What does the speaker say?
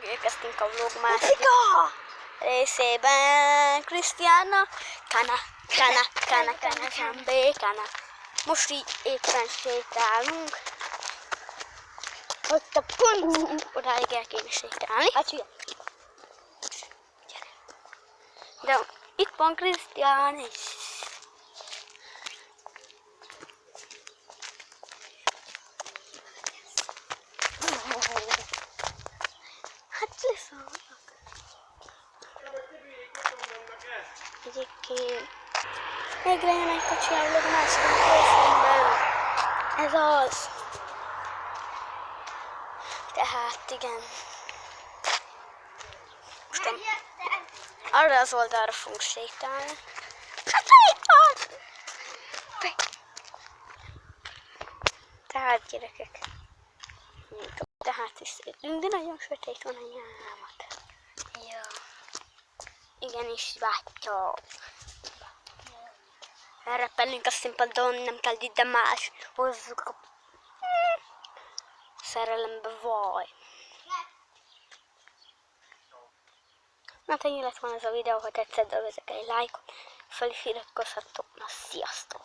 Érkeztünk a vlog másik részében. Krisztiána, kana. Most így éppen sétálunk. Ott a pont. Odáig el kéne sétálni. Hát hülye. De itt van Krisztián is. Hát leszállnak. Egyébként végre jön egy kocsi a vlog második részemben. Ez az. Tehát igen. Most arra az oldalra fogunk sétálni. Hát itt van! Tehát gyerekek. Tehát is szépünk, de nagyon sötét van a nyámat. Ja. Igenis látja. Elrepelünk a színpadon, nem kell ide más. Hozzuk a szerelembe, vaj. Hát ennyi lett volna ez a videó, ha tetszett, dögözzek egy lájkot, fel is iratkozhatok. Na, sziasztok!